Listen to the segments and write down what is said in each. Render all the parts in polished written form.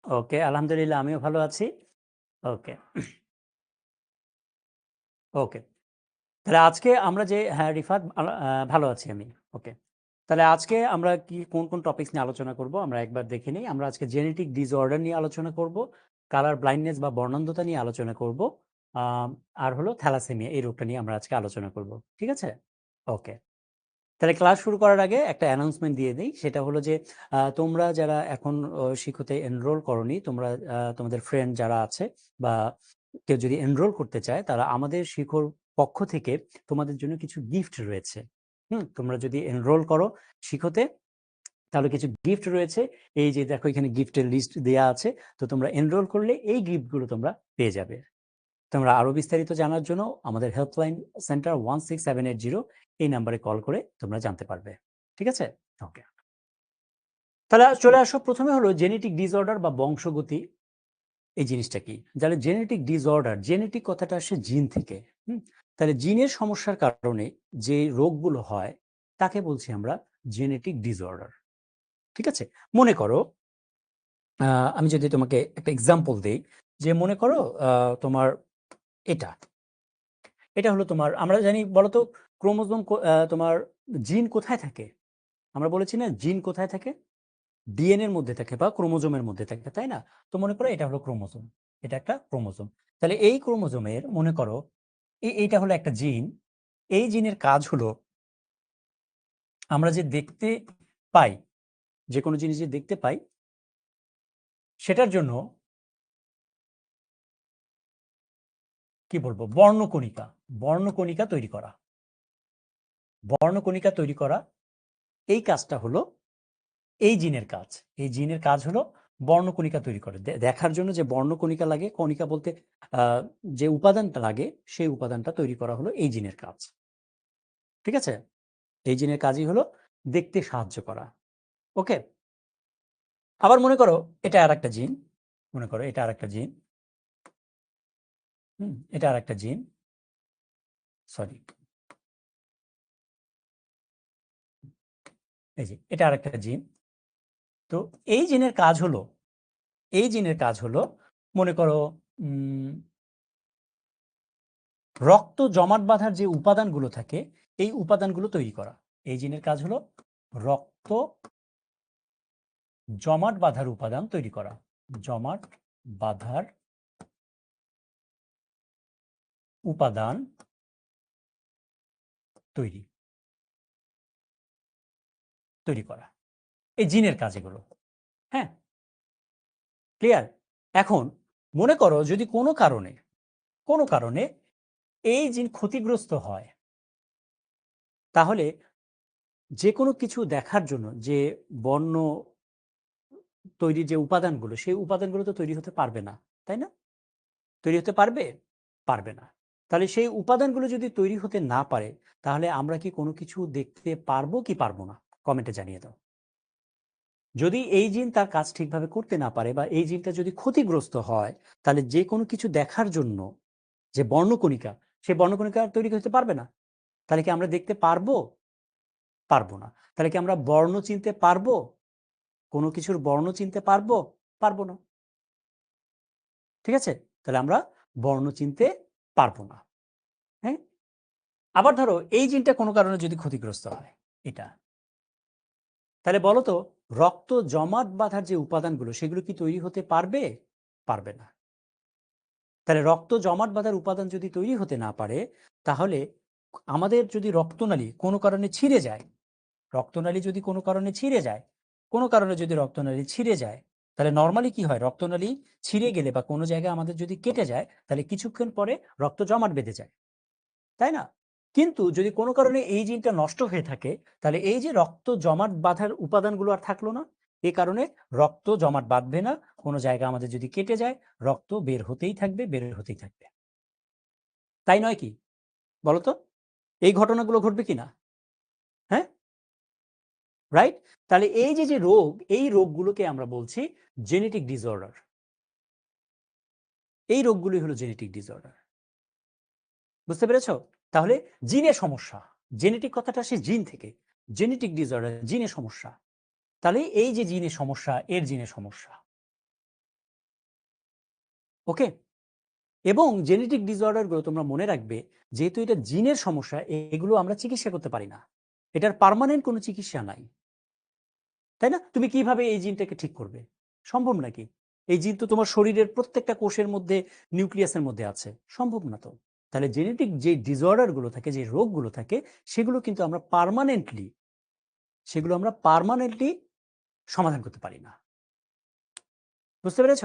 ওকে, আলহামদুলিল্লাহ আমিও ভালো আছি। ওকে, ওকে। তাহলে আজকে আমরা যে হ্যাঁ, রিফাত ভালো আছি আমি। ওকে। তাহলে আজকে আমরা কোন টপিকস নিয়ে আলোচনা করব আমরা একবার দেখে নেই। আমরা আজকে জেনেটিক ডিসঅর্ডার নিয়ে আলোচনা করব, কালার ব্লাইন্ডনেস বা বর্ণান্ধতা নিয়ে আলোচনা করব। আম আর হলো থ্যালাসেমিয়া এই রোগটা নিয়ে আমরা আজকে আলোচনা করব। ঠিক আছে? ওকে। তাহলে ক্লাস শুরু করার আগে একটা অ্যানাউন্সমেন্ট দিয়ে দেই। সেটা হলো যে তোমরা যারা এখন শিক্ষতে এনরোল করোনি, তোমরা তোমাদের ফ্রেন্ড যারা আছে বা কেউ যদি এনরোল করতে চায়, তারা আমাদের শিক্ষর পক্ষ থেকে তোমাদের জন্য কিছু গিফট রয়েছে। তোমরা যদি এনরোল করো শিক্ষতে, তাহলে কিছু গিফট রয়েছে। এই যে দেখো এখানে গিফটের লিস্ট দেয়া আছে। তো তোমরা এনরোল করলে এই গিফটগুলো তোমরা পেয়ে যাবে। তোমরা আরো বিস্তারিত জানার জন্য আমাদের হেল্পলাইন সেন্টার 16780 এই নাম্বারে কল করে তোমরা জানতে পারবে। ঠিক আছে? ওকে। তাহলে চলে আসো, প্রথমে হলো জেনেটিক ডিসঅর্ডার বা বংশগতি এই জিনিসটা কি? যাহলে জেনেটিক ডিসঅর্ডার, জেনেটিক কথাটা আসে জিন থেকে। হুম? তাহলে জিনের সমস্যার কারণে যে রোগগুলো হয় তাকে বলছি আমরা জেনেটিক ডিসঅর্ডার। ঠিক আছে? মনে করো আমি যদি তোমাকে একটা এক্সাম্পল দেই, যে মনে করো তোমার এটা এটা হলো তোমার, আমরা জানি বলো তো ক্রোমোজোম তোমার জিন কোথায় থাকে? আমরা বলেছি না জিন কোথায় থাকে? ডিএনএ এর মধ্যে থাকে বা ক্রোমোজোমের মধ্যে থাকে, তাই না? তো মনে করো এটা হলো ক্রোমোজোম। এটা একটা ক্রোমোজোম। তাহলে এই ক্রোমোজোমের মনে করো এইটা হলো একটা জিন। এই জিনের কাজ হলো আমরা যে দেখতে পাই, যে কোনো জিনিস যে দেখতে পাই সেটার জন্য কি বলবো, বর্ণকণিকা, বর্ণকণিকা তৈরি করা। বর্ণকণিকা তৈরি করা এই কাজটা হলো এই জিনের কাজ। এই জিনের কাজ হলো বর্ণকণিকা তৈরি করে। দেখার জন্য যে বর্ণকণিকা লাগে, কণিকা বলতে আহ, যে উপাদানটা লাগে, সেই উপাদানটা তৈরি করা হলো এই জিনের কাজ। ঠিক আছে? এই জিনের কাজই হলো দেখতে সাহায্য করা। ওকে। আবার মনে করো এটা আর একটা জিন। মনে করো এটা আর একটা জিন। এটা আর একটা জিন। সরি, এই যে এটা আর একটা জিন। তো এই জিনের কাজ হলো, এই জিনের কাজ হলো মনে করো উম রক্ত জমাট বাঁধার যে উপাদানগুলো থাকে এই উপাদানগুলো তৈরি করা। এই জিনের কাজ হলো রক্ত জমাট বাঁধার উপাদান তৈরি করা। জমাট বাঁধার উপাদান তৈরি তৈরি করা এই জিনের কাজ এগুলো। হ্যাঁ, ক্লিয়ার? এখন মনে করো যদি কোনো কারণে এই জিন ক্ষতিগ্রস্ত হয়, তাহলে যে কোনো কিছু দেখার জন্য যে বর্ণ তৈরির যে উপাদানগুলো, সেই উপাদানগুলো তো তৈরি হতে পারবে না, তাই না? তৈরি হতে পারবে? পারবে না। তাহলে সেই উপাদানগুলো যদি তৈরি হতে না পারে, তাহলে আমরা কি কোনো কিছু দেখতে পারবো কি পারবো না? কমেন্টে জানিয়ে দাও। যদি এই জিন তার কাজ ঠিকভাবে করতে না পারে বা এই জিনটা যদি ক্ষতিগ্রস্ত হয়, তাহলে যে কোনো কিছু দেখার জন্য যে বর্ণকণিকা, সেই বর্ণকণিকা আর তৈরি করতে পারবে না। তাহলে কি আমরা দেখতে পারবো? পারবো না। তাহলে কি আমরা বর্ণ চিনতে পারবো? কোনো কিছুর বর্ণ চিনতে পারবো? পারবো না। ঠিক আছে? তাহলে আমরা বর্ণ চিনতে পারবো না। হ্যাঁ? আবার ধরো এই জিনটা কোনো কারণে যদি ক্ষতিগ্রস্ত হয়, এটা, তাহলে বলো তো রক্ত জমাট বাঁধার যে উপাদানগুলো সেগুলো কি তৈরি হতে পারবে? পারবে না। তাহলে রক্ত জমাট বাঁধার উপাদান যদি তৈরি হতে না পারে, তাহলে আমাদের যদি রক্তনালী কোনো কারণে ছিঁড়ে যায়, রক্তনালী যদি কোনো কারণে ছিঁড়ে যায়, কোনো কারণে যদি রক্তনালী ছিঁড়ে যায়, তাহলে নর্মালি কি হয়, রক্তনালী ছিঁড়ে গেলে বা কোনো জায়গায় আমাদের যদি কেটে যায়, তাহলে কিছুক্ষণ পরে রক্ত জমাট বেঁধে যায়, তাই না? কিন্তু যদি কোনো কারণে এই জিনটা নষ্ট হয়ে থাকে, তাহলে এই যে রক্ত জমাট বাঁধার উপাদানগুলো আর থাকলো না। এই কারণে রক্ত জমাট বাঁধবে না। কোনো জায়গা আমাদের যদি কেটে যায়, রক্ত বের হতেই থাকবে, বের হতেই থাকবে। তাই নয় কি? বলতো এই ঘটনাগুলো ঘটবে কিনা? হ্যাঁ, রাইট? তাহলে এই যে রোগ, এই রোগগুলোকে আমরা বলছি জেনেটিক ডিসঅর্ডার। এই রোগগুলি হলো জেনেটিক ডিসঅর্ডার। বুঝতে পেরেছো? তাহলে জিনের সমস্যা, জেনেটিক কথাটা আসে জিন থেকে। জেনেটিক ডিসঅর্ডার জিনের সমস্যা। তাহলে এই যে জিনের সমস্যা, এর জিনের সমস্যা। ওকে, এবং জেনেটিক ডিসঅর্ডারগুলো তোমরা মনে রাখবে, যেহেতু এটা জিনের সমস্যা, এগুলো আমরা চিকিৎসা করতে পারি না, এটার পার্মানেন্ট কোনো চিকিৎসা নাই, তাই না? তুমি কিভাবে এই জিনটাকে ঠিক করবে? সম্ভব নাকি? এই জিন তো তোমার শরীরের প্রত্যেকটা কোষের মধ্যে, নিউক্লিয়াসের মধ্যে আছে, সম্ভব না তো। তাহলে জেনেটিক যে ডিসঅর্ডারগুলো থাকে, যে রোগগুলো থাকে, সেগুলো কিন্তু আমরা পার্মানেন্টলি সমাধান করতে পারি না। বুঝতে পেরেছ?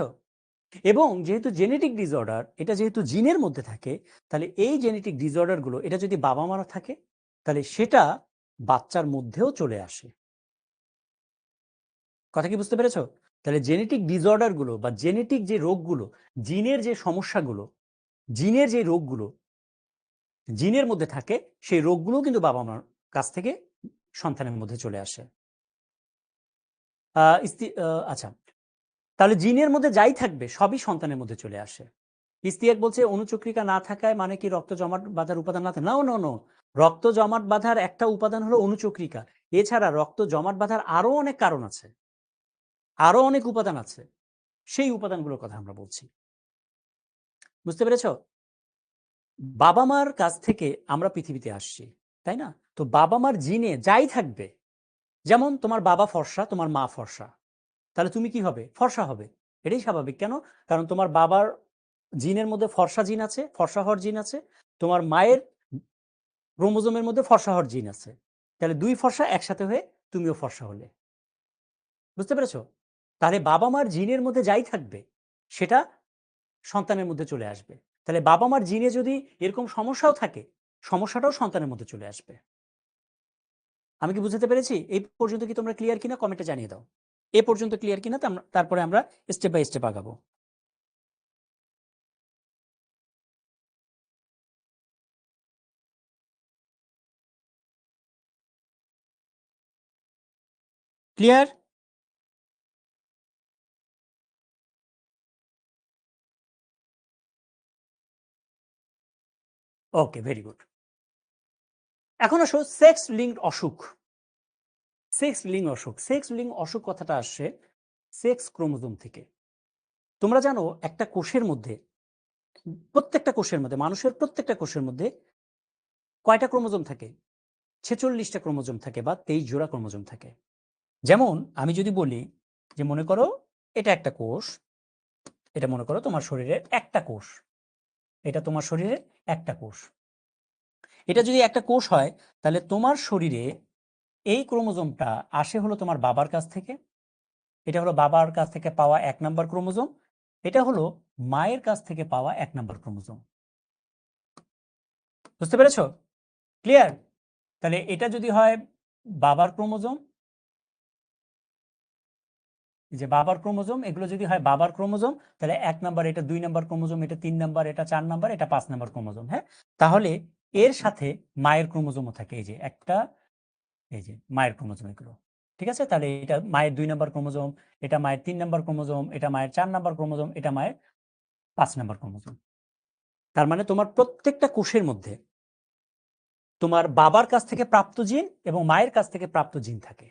এবং যেহেতু জেনেটিক ডিসঅর্ডার, এটা যেহেতু জিনের মধ্যে থাকে, তাহলে এই জেনেটিক ডিসঅর্ডারগুলো এটা যদি বাবা মারা থাকে, তাহলে সেটা বাচ্চার মধ্যেও চলে আসে। কথা কি বুঝতে পেরেছো? তাহলে জেনেটিক ডিসঅর্ডারগুলো বা জেনেটিক যে রোগগুলো, জিনের যে সমস্যাগুলো, জিনের যে রোগগুলো জিনের মধ্যে থাকে, সেই রোগগুলো কিন্তু বাবা মার কাছ থেকে সন্তানের মধ্যে চলে আসে। আচ্ছা, তাহলে জিনের মধ্যে যাই থাকবে সবই সন্তানের মধ্যে চলে আসে। ইস্তিয়াক বলছে অনুচক্রিকা না থাকায় মানে কি রক্ত জমাট বাঁধার উপাদান না থাকে? না, নো নো, রক্ত জমাট বাঁধার একটা উপাদান হলো অনুচক্রিকা। এছাড়া রক্ত জমাট বাঁধার আরো অনেক কারণ আছে, আরো অনেক উপাদান আছে, সেই উপাদানগুলোর কথা আমরা বলছি। বুঝতে পেরেছ? বাবা মার কাছ থেকে আমরা পৃথিবীতে আসছি, তাই না? তো বাবা মার জিনে যাই থাকবে, যেমন তোমার বাবা ফর্সা, তোমার মা ফর্সা, তাহলে তুমি কি হবে? ফর্সা হবে। এটাই স্বাভাবিক। কেন? কারণ তোমার বাবার জিনের মধ্যে ফর্সা জিন আছে, ফর্সা হওয়ার জিন আছে, তোমার মায়ের ক্রোমোজোমের মধ্যে ফর্সা হওয়ার জিন আছে। তাহলে দুই ফর্সা একসাথে হয়ে তুমিও ফর্সা হলে। বুঝতে পেরেছো? তাহলে বাবা মার জিনের মধ্যে যাই থাকবে সেটা সন্তানের মধ্যে চলে আসবে। তাহলে বাবা মার জিনে যদি এরকম সমস্যাও থাকে, সমস্যাটাও সন্তানের মধ্যে চলে আসবে। আমি কি বুঝাতে পেরেছি? এই পর্যন্ত কি তোমরা ক্লিয়ার কিনা কমেন্টে জানিয়ে দাও। এ পর্যন্ত ক্লিয়ার কিনা, তারপরে আমরা স্টেপ বাই স্টেপ আগাবো। ক্লিয়ার? ওকে, ভেরি গুড। এখন আসো সেক্স লিঙ্কড অসুখ। সেক্স লিঙ্ক অসুখ, সেক্স লিঙ্ক অসুখ কথাটা আসছে সেক্স ক্রোমোজোম থেকে। তোমরা জানো একটা কোষের মধ্যে, প্রত্যেকটা কোষের মধ্যে, মানুষের প্রত্যেকটা কোষের মধ্যে কয়টা ক্রোমোজোম থাকে? 46টা ক্রোমোজোম থাকে বা 23 জোড়া ক্রোমোজোম থাকে। যেমন আমি যদি বলি যে মনে করো এটা একটা কোষ, এটা মনে করো তোমার শরীরের একটা কোষ, এটা তোমার শরীরের একটা কোষ। এটা যদি একটা কোষ হয়, তাহলে তোমার শরীরে এই ক্রোমোজোমটা আসে হলো তোমার বাবার কাছ থেকে, এটা হলো বাবার কাছ থেকে পাওয়া 1 নাম্বার ক্রোমোজোম, এটা হলো মায়ের কাছ থেকে পাওয়া 1 নাম্বার ক্রোমোজোম। বুঝতে পেরেছো? ক্লিয়ার? তাহলে এটা যদি হয় বাবার ক্রোমোজোম, যে বাবার ক্রোমোজোম, এগুলো যদি হয় বাবার ক্রোমোজোম, তাহলে 1 নাম্বার, এটা 2 নাম্বার ক্রোমোজোম, এটা 3 নাম্বার, এটা 4 নাম্বার, এটা 5 নাম্বার ক্রোমোজোম। হ্যাঁ, তাহলে এর সাথে মায়ের ক্রোমোজোমও থাকে, এই যে একটা, এই যে মায়ের ক্রোমোজোম এগুলো। ঠিক আছে? তাহলে এটা মায়ের 2 নাম্বার ক্রোমোজোম, এটা মায়ের 3 নাম্বার ক্রোমোজোম, এটা মায়ের 4 নাম্বার ক্রোমোজোম, এটা মায়ের 5 নাম্বার ক্রোমোজোম। তার মানে তোমার প্রত্যেকটা কোষের মধ্যে তোমার বাবার কাছ থেকে প্রাপ্ত জিন এবং মায়ের কাছ থেকে প্রাপ্ত জিন থাকে।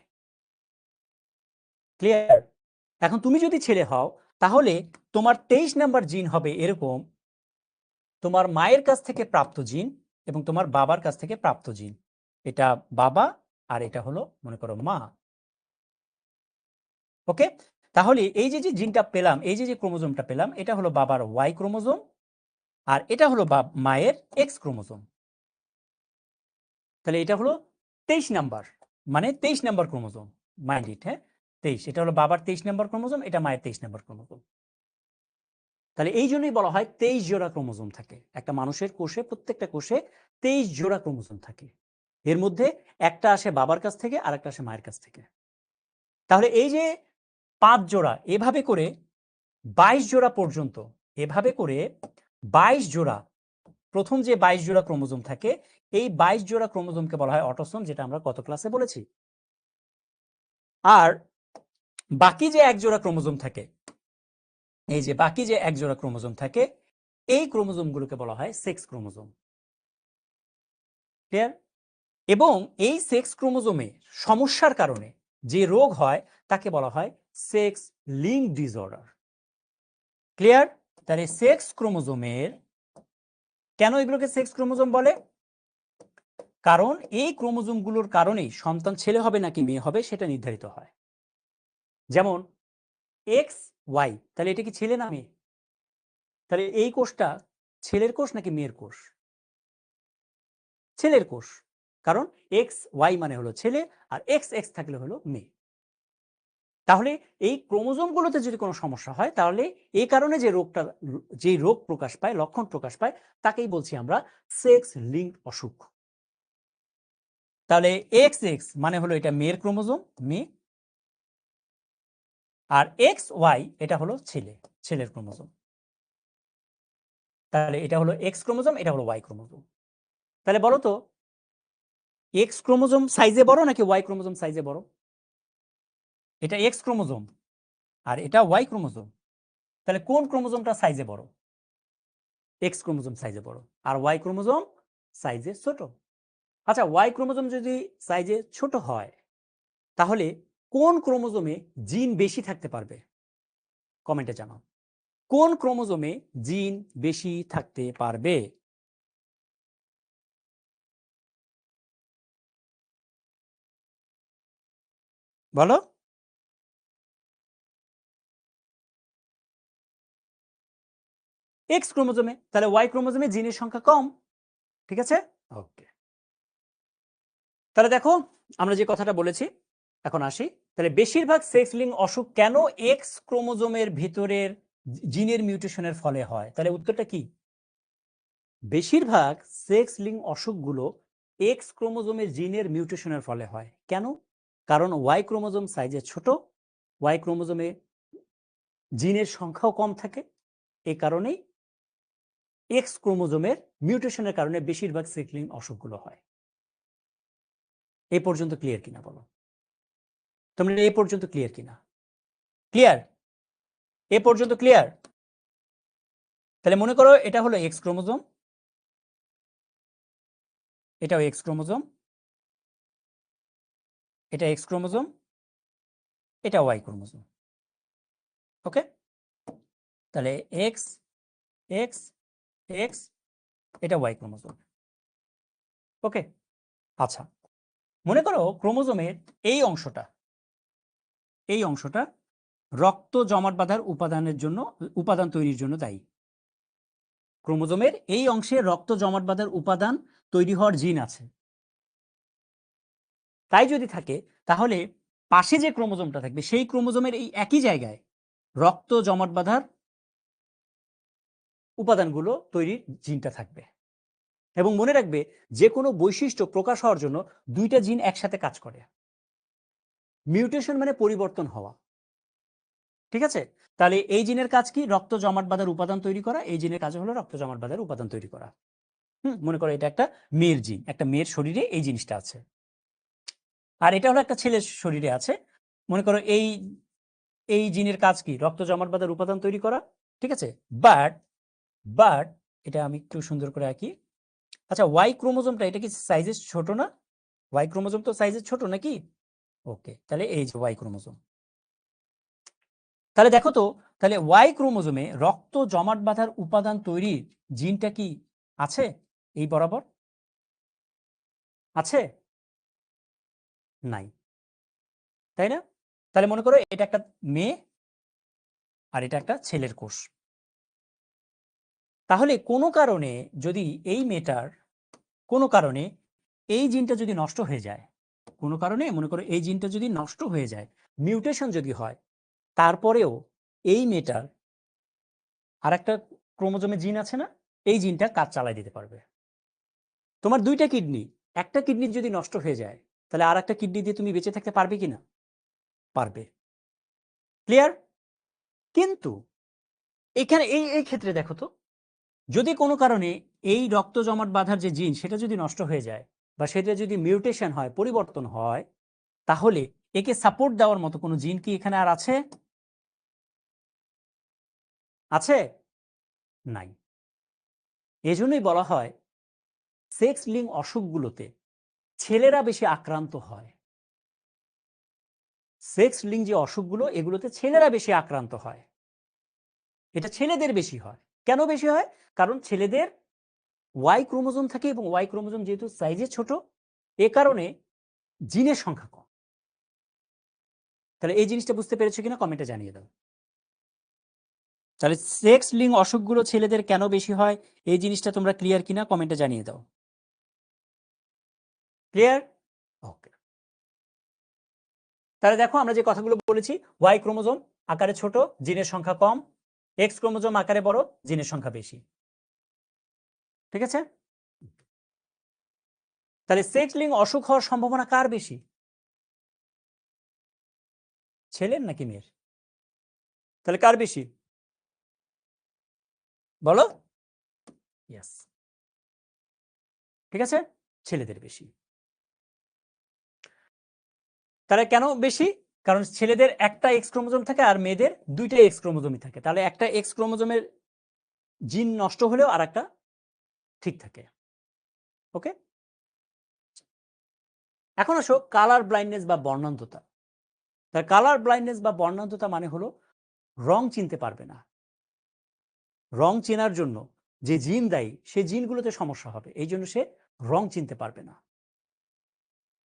ক্লিয়ার? এখন তুমি যদি ছেলে হও, তাহলে তোমার 23 নাম্বার জিন হবে এরকম, তোমার মায়ের কাছ থেকে প্রাপ্ত জিন এবং তোমার বাবার কাছ থেকে প্রাপ্ত জিন। এটা বাবা আর এটা হলো মনে করো মা। ওকে, তাহলে এই যে যে জিনটা পেলাম, এই যে যে ক্রোমোজোমটা পেলাম, এটা হলো বাবার ওয়াই ক্রোমোজোম আর এটা হলো মায়ের এক্স ক্রোমোজোম। তাহলে এটা হলো 23 নাম্বার, মানে 23 নাম্বার ক্রোমোজোম। মাইন্ড ইট, হ্যাঁ, 23, এটা হলো বাবার 23 নাম্বার ক্রোমোজোম, এটা মায়ের 23 নাম্বার ক্রোমোজোম। তাহলে এই জন্যই বলা হয় 23 জোড়া ক্রোমোজোম থাকে একটা মানুষের কোষে, প্রত্যেকটা কোষে 23 জোড়া ক্রোমোজোম থাকে। এর মধ্যে একটা আসে বাবার কাছ থেকে আর একটা আসে মায়ের কাছ থেকে। তাহলে এই যে 5 জোড়া, এভাবে করে 22 জোড়া পর্যন্ত, এভাবে করে 22 জোড়া, প্রথম যে 22 জোড়া ক্রোমোজোম থাকে, এই 22 জোড়া ক্রোমোজোমকে বলা হয় অটোসোম, যেটা আমরা গত ক্লাসে বলেছি। আর বাকি যে 1 জোড়া ক্রোমোজোম থাকে, এই যে বাকি যে 1 জোড়া ক্রোমোজোম থাকে, এই ক্রোমোজোমগুলোকে বলা হয় সেক্স ক্রোমোজোম। ক্লিয়ার? এবং এই সেক্স ক্রোমোজোমে সমস্যার কারণে যে রোগ হয় তাকে বলা হয় সেক্স লিঙ্ক ডিসঅর্ডার। ক্লিয়ার? তাহলে সেক্স ক্রোমোজোমের, কেন এগুলোকে সেক্স ক্রোমোজোম বলে? কারণ এই ক্রোমোজোমগুলোর কারণেই সন্তান ছেলে হবে নাকি মেয়ে হবে সেটা নির্ধারিত হয়। যেমন এক্স ওয়াই, তাহলে এটা কি ছেলে না মেয়ে? তাহলে এই কোষটা ছেলের কোষ নাকি মেয়ের কোষ? ছেলের কোষ, কারণ এক্স ওয়াই মানে হলো ছেলে, আর এক্স এক্স থাকলে হলো মেয়ে। তাহলে এই ক্রোমোজোমগুলোতে যদি কোনো সমস্যা হয়, তাহলে এই কারণে যে রোগ প্রকাশ পায়, লক্ষণ প্রকাশ পায়, তাকেই বলছি আমরা সেক্স লিঙ্ক অসুখ। তাহলে এক্স এক্স মানে হলো এটা মেয়ের ক্রোমোজোম, মেয়ে, আর এক্স ওয়াই এটা হলো ছেলের ক্রোমোজোম। তাহলে এটা হলো এক্স ক্রোমোজোম, এটা হলো ওয়াই ক্রোমোজোম। তাহলে বলো তো, এক্স ক্রোমোজোম সাইজে বড় নাকি ওয়াই ক্রোমোজোম সাইজে বড়? এটা এক্স ক্রোমোজোম আর এটা ওয়াই ক্রোমোজোম, তাহলে কোন ক্রোমোজোমটা সাইজে বড়? এক্স ক্রোমোজোম সাইজে বড়, আর ওয়াই ক্রোমোজোম সাইজে ছোট। আচ্ছা, ওয়াই ক্রোমোজোম যদি সাইজে ছোট হয়, তাহলে কোন ক্রোমোজোমে জিন বেশি থাকতে পারবে? কমেন্টে জানাও, কোন ক্রোমোজোমে জিন বেশি থাকতে পারবে? বলো। এক্স ক্রোমোজোমে, তাহলে ওয়াই ক্রোমোজোমে জিনের সংখ্যা কম। ঠিক আছে, ওকে। তাহলে দেখো, আমরা যে কথাটা বলেছি, এখন আসি। তাহলে বেশিরভাগ সেক্স লিঙ্ক অসুখ কেন এক্স ক্রোমোজোমের ভিতরের জিনের মিউটেশনের ফলে হয়? তাহলে উত্তরটা কি? বেশিরভাগ সেক্স লিঙ্ক অসুখগুলো এক্স ক্রোমোজোমের জিনের মিউটেশনের ফলে হয়। কেন? কারণ ওয়াই ক্রোমোজোম সাইজে ছোট, ওয়াই ক্রোমোজোমে জিনের সংখ্যাও কম থাকে। এই কারণেই এক্স ক্রোমোজোমের মিউটেশনের কারণে বেশিরভাগ সেক্স লিঙ্ক অসুখগুলো হয়। এই পর্যন্ত ক্লিয়ার কিনা বলো? তোমরা এই পর্যন্ত ক্লিয়ার কিনা? ক্লিয়ার? এ পর্যন্ত ক্লিয়ার? তাহলে মনে করো এটা হলো এক্স ক্রোমোজোম, এটাও এক্স ক্রোমোজোম, এটা এক্স ক্রোমোজোম, এটা ওয়াই ক্রোমোজোম। ওকে, তাহলে এক্স এক্স এক্স, এটা ওয়াই ক্রোমোজোম। ওকে, আচ্ছা, মনে করো ক্রোমোজোমের এই অংশটা, এই অংশটা রক্ত জমাট বাঁধার উপাদান তৈরির জন্য দায়ী। ক্রোমোজোমের এই অংশে রক্ত জমাট বাঁধার উপাদান তৈরি হওয়ার জিন আছে। তাই যদি থাকে, তাহলে পাশে যে ক্রোমোজোমটা থাকবে সেই ক্রোমোজোমের এই একই জায়গায় রক্ত জমাট বাঁধার উপাদানগুলো তৈরির জিনটা থাকবে। এবং মনে রাখবে, যে কোনো বৈশিষ্ট্য প্রকাশ হওয়ার জন্য দুইটা জিন একসাথে কাজ করে। মিউটেশন মানে পরিবর্তন হওয়া। ঠিক আছে, তাহলে এই জিনের কাজ কি? রক্ত জমাট বাঁধার উপাদান তৈরি করা। এই জিনের কাজ হলো রক্ত জমাট বাঁধার উপাদান তৈরি করা। মনে করো এটা একটা মেয়ের জিন, একটা মেয়ের শরীরে এই জিনিসটা আছে, আর এটা হলো একটা ছেলের শরীরে আছে। মনে করো এই এই জিনের কাজ কি? রক্ত জমাট বাঁধার উপাদান তৈরি করা। ঠিক আছে, বাট বাট এটা আমি একটু সুন্দর করে আঁকি। আচ্ছা, ওয়াই ক্রোমোজোমটা এটা কি সাইজে ছোট না? ওয়াই ক্রোমোজোম তো সাইজে ছোট নাকি? ওকে, তাহলে এই যে ওয়াই ক্রোমোজোম। তাহলে দেখো তো, তাহলে ওয়াই ক্রোমোজোমে রক্ত জমাট বাঁধার উপাদান তৈরির জিনটা কি আছে? এই বরাবর আছে? নাই, তাই না? তাহলে মনে করো এটা একটা মেয়ে আর এটা একটা ছেলের কোষ। তাহলে কোনো কারণে যদি এই মেয়েটার, কোনো কারণে এই জিনটা যদি নষ্ট হয়ে যায়, কোনো কারণে মনে করো এই জিনটা যদি নষ্ট হয়ে যায়, মিউটেশন যদি হয়, তারপরেও এই মেয়েটার আর একটা ক্রোমোজোমে জিন আছে না, এই জিনটা কাজ চালাই দিতে পারবে। তোমার দুইটা কিডনি, একটা কিডনি যদি নষ্ট হয়ে যায়, তাহলে আর একটা কিডনি দিয়ে তুমি বেঁচে থাকতে পারবে কিনা? পারবে। ক্লিয়ার? কিন্তু এখানে এই এই ক্ষেত্রে দেখো তো, যদি কোনো কারণে এই রক্ত জমাট বাঁধার যে জিন সেটা যদি নষ্ট হয়ে যায়, বা সেটা যদি মিউটেশন হয়, পরিবর্তন হয়, তাহলে একে সাপোর্ট দেওয়ার মতো কোনো জিন কি এখানে আর আছে? আছে? নাই। এজন্যই বলা হয় সেক্স লিঙ্ক অসুখগুলোতে ছেলেরা বেশি আক্রান্ত হয়। সেক্স লিঙ্ক যে অসুখগুলো, এগুলোতে ছেলেরা বেশি আক্রান্ত হয়। এটা ছেলেদের বেশি হয়। কেন বেশি হয়? কারণ ছেলেদের ওয়াই ক্রোমোজোম থাকে এবং ওয়াই ক্রোমোজোম যেহেতু সাইজে ছোট, এ কারণে জিনের সংখ্যা কম। তাহলে এই জিনিসটা বুঝতে পেরেছো কিনা কমেন্টে জানিয়ে দাও। তাহলে সেক্স লিঙ্ক অসুখগুলো ছেলেদের কেন বেশি হয় এই জিনিসটা তোমরা ক্লিয়ার কিনা কমেন্টে জানিয়ে দাও। ক্লিয়ার? ওকে। তাহলে দেখো আমরা যে কথাগুলো বলেছি, ওয়াই ক্রোমোজোম আকারে ছোট, জিনের সংখ্যা কম, এক্স ক্রোমোজোম আকারে বড়, জিনের সংখ্যা বেশি। ঠিক আছে? তাহলে সেক্স লিঙ্ক অসুখ হওয়ার সম্ভাবনা কার বেশি? ছেলের নাকি মেয়ের? তাহলে কার বেশি বলো? ইয়েস, ঠিক আছে, ছেলেদের বেশি। তাহলে কেন বেশি? কারণ ছেলেদের একটা এক্স ক্রোমোজোম থাকে আর মেয়েদের দুইটা এক্স ক্রোমোজোমই থাকে। তাহলে একটা এক্স ক্রোমোজোমের জিন নষ্ট হলেও আর একটা ঠিক থাকে। ওকে, এখন আসো কালার ব্লাইন্ডনেস বা বর্ণান্ধতা। তার কালার ব্লাইন্ডনেস বা বর্ণান্ধতা মানে হলো রং চিনতে পারবে না। রং চেনার জন্য যে জিন দায়ী সেই জিনগুলোতে সমস্যা হবে, এই জন্য সে রং চিনতে পারবে না।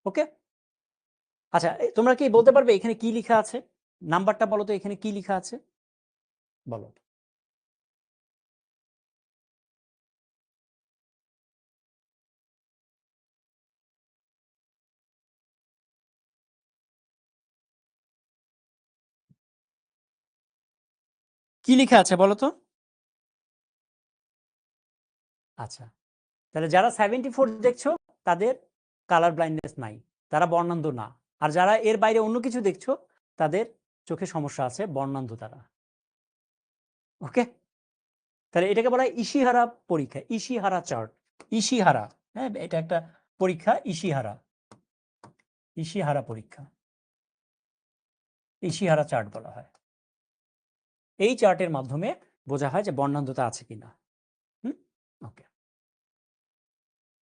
ওকে, আচ্ছা তোমরা কি বলতে পারবে এখানে কি লেখা আছে? নাম্বারটা বলো তো, এখানে কি লেখা আছে বলো। কি লেখা আছে বলো তো? আচ্ছা, তাহলে যারা 74 দেখছো তাদের কালার ব্লাইন্ডনেস নাই, তারা বর্ণান্ধ না। আর যারা এর বাইরে অন্য কিছু দেখছো তাদের চোখে সমস্যা আছে, বর্ণান্ধ তারা। ওকে, তাহলে এটাকে বলা হয় ইশিহারা পরীক্ষা, ইশিহারা চার্ট। ইশিহারা, হ্যাঁ এটা একটা পরীক্ষা, ইশিহারা, ইশিহারা পরীক্ষা, ইশিহারা চার্ট বলা হয়। এই চার্টের মাধ্যমে বোঝা হয় যে বর্ণান্ধতা আছে কিনা। ওকে,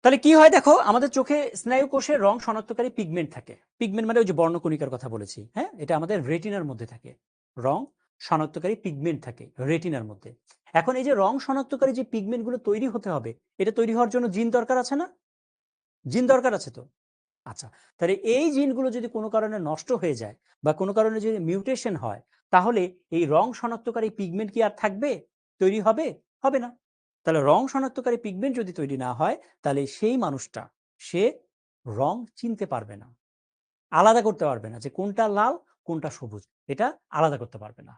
তাহলে কি হয় দেখো, আমাদের চোখে স্নায়ু কোষে রং শনাক্তকারী পিগমেন্ট থাকে। পিগমেন্ট মানে ওই যে বর্ণকণিকার কথা বলেছি, হ্যাঁ এটা আমাদের রেটিনার মধ্যে থাকে। রং শনাক্তকারী পিগমেন্ট থাকে রেটিনার মধ্যে। এখন এই যে রং শনাক্তকারী যে পিগমেন্ট গুলো তৈরি হতে হবে, এটা তৈরি হওয়ার জন্য জিন দরকার আছে না? জিন দরকার আছে তো। আচ্ছা, তাহলে এই জিনগুলো যদি কোনো কারণে নষ্ট হয়ে যায় বা কোনো কারণে যদি মিউটেশন হয়, তাহলে এই রং শনাক্তকারী পিগমেন্ট কি আর থাকবে, তৈরি হবে? হবে না। তাহলে রং শনাক্তকারী পিগমেন্ট যদি তৈরি না হয়, তাহলে সেই মানুষটা সে রং চিনতে পারবে না, আলাদা করতে পারবে না যে কোনটা লাল কোনটা সবুজ, এটা আলাদা করতে পারবে না।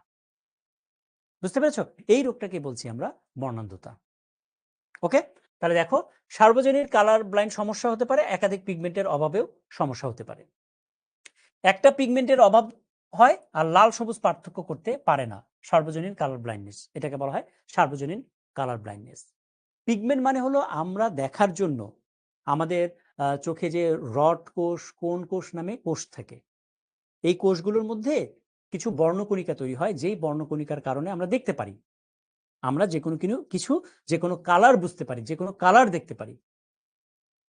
বুঝতে পেরেছো? এই রোগটাকে বলছি আমরা বর্ণান্ধতা। ওকে, তাহলে দেখো সার্বজনীন কালার ব্লাইন্ড সমস্যা হতে পারে, একাধিক পিগমেন্টের অভাবেও সমস্যা হতে পারে। একটা পিগমেন্টের অভাব হয় আর লাল সবুজ পার্থক্য করতে পারে না, সার্বজনীন কালার ব্লাইন্ডনেস, এটাকে বলা হয় সার্বজনীন কালার ব্লাইন্ডনেস। পিগমেন্ট মানে হলো আমরা দেখার জন্য আমাদের চোখে যে রড কোষ, কোন কোষ নামে কোষ থাকে, এই কোষগুলোর মধ্যে কিছু বর্ণকণিকা তৈরি হয়, যেই বর্ণকণিকার কারণে আমরা দেখতে পারি, আমরা যে কোনো কিছু যে কোনো কালার বুঝতে পারি, যে কোনো কালার দেখতে পারি।